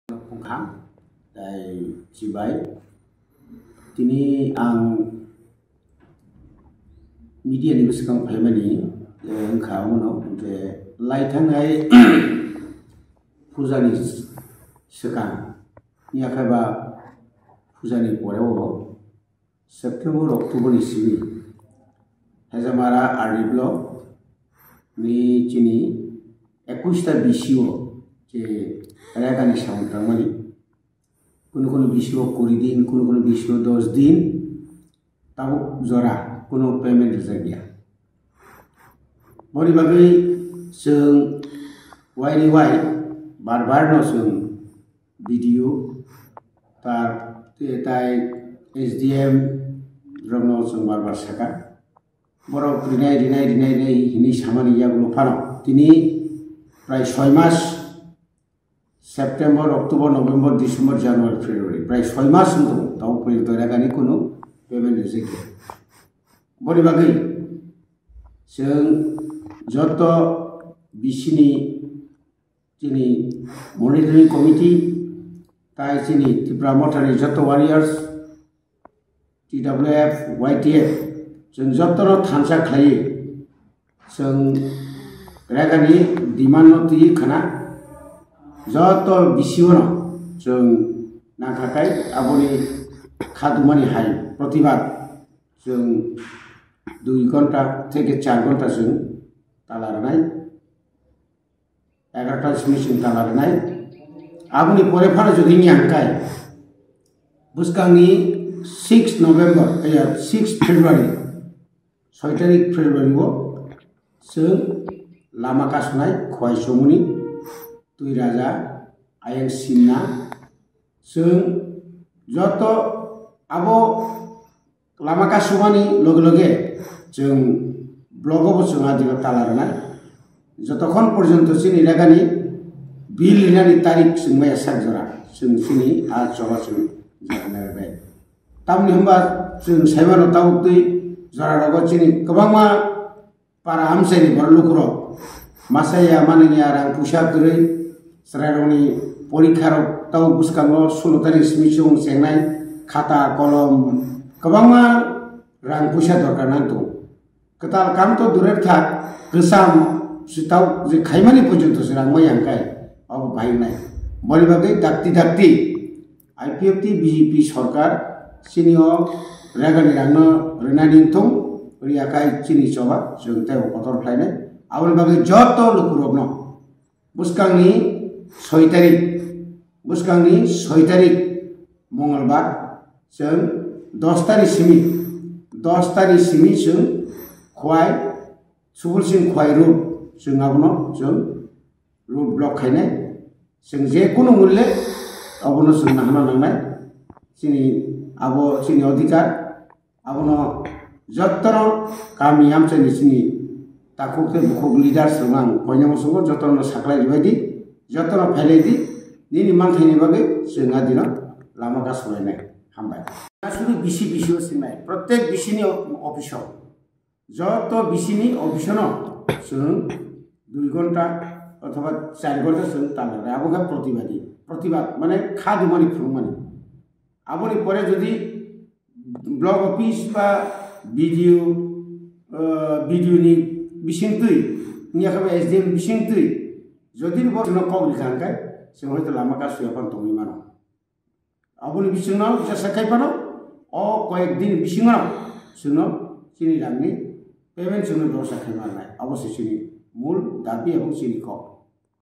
Pungkham dari Cibai tini ang media ni besekang family engkau no de laitangai pujani sekang ni akaba pujani poreo September October ni sibi hazamara ariblo ni chini 21টা BCO je Ragani sound tamani kuno BCO 20 din kuno BCO 10 din tau zora kuno payment reserve bori bagai seng wai bar no seng video tar tai SDM drone seng bar saka boro dinai ini samani ya gulo pano tini pray 6 mas September, October, November, December, January, February. Price 5 mas untuk tahu pun itu ada kan ikuno payment rezeki. Boleh bagi. Seng joto bisini sini monitoring committee, tai sini Tripura Mortuary joto warriors, TWF, YTF. Seng joto no thansa khlai. Seng ragani demand no ti khana. Joto BCO जों नाखाखाय आबोनि खादुमानि हाय प्रतिबाद जों 2 घंटा থেকে 4 घंटा जों तालारनाय 11टा सिमिसिम तालारनाय आबोनि परे फारा जुदि नियांखाय बुसकांनि 6 नभेम्बर 6 फेब्रुवारि 6 तारिख फेब्रुवारिआव जों लामा कासनाय खवाय समनि Tui Raja Ayang Sinna Seng Joto Abo Lama Kasumani Loge Jeng Blogo Seng Adil Talarana Joto Kon Porjonto Sini Ragani Bil Inani Tarik Seng Maya Sagjora Seng Sini A Coba Seng Jangan Rebe Tam Nimba Seng Saimano Tau Tui Zara Rago Sini Kebangma Para Amseni Berlukuro Masaya Maninya Rang Pusat Duri Seraroni Polikar tau buskango 16 tarik simisung sengnai kata kolom kebangma rang pusat dorkar nantu ketal kanto durer thak gesam sitau je khaimani porjonto serang mayangkai abo bahinai boli bagai dakti IPFT BJP सरकार sinio ragani rangno renadintung riakai chini coba jengtai kotor khlainai abol bagai joto lukurobno buskangni 6 तारिख बुसकांनि 6 तारिख मंगलबार जों 10 तारिख सिमी जों खवाय सुबुलसिम खवाय root जों आबनो जों रूट ब्लॉक खायनाय जों जेकुनु मूल्य आबनो जों नाहना नांनाय सिनि आबो सिनि अधिकार आबनो जत्तर गामि आमचनि सिनि ताकुके बुखुक लिडार सोंगां कयनामो संगो जत्तरनो साख्लाय बायदि Jotono Peledi, Nini Manthini Bagi, Sungadino, Lama Gasolene, Hambai. Nasuru BCO Sinai, protect Bicini official. Joto Bicini official, Sun, 2 ঘন্টা অথবা 4 ঘন্টা sun তালারে আবগা প্রতিবাদ মানে খাদুমানি ফুরমানি আবনি পরে যদি ব্লক অফিস বা ভিডিও নি বিসিংতুই নিয়াখাবে SDM বিসিংতুই যদি বড় কম লিখানকাই সে হয়তো লামা কাজ সুয়াপান তুমি মানো আবুনি বিসিংনাও বিসা সাকাই পানো ও কয়েকদিন বিসিংনাও শুনো চিনি রাংনি পেমেন্ট শুনো দশা খাই মারনাই অবশ্যই চিনি মূল দাবি এবং চিনি ক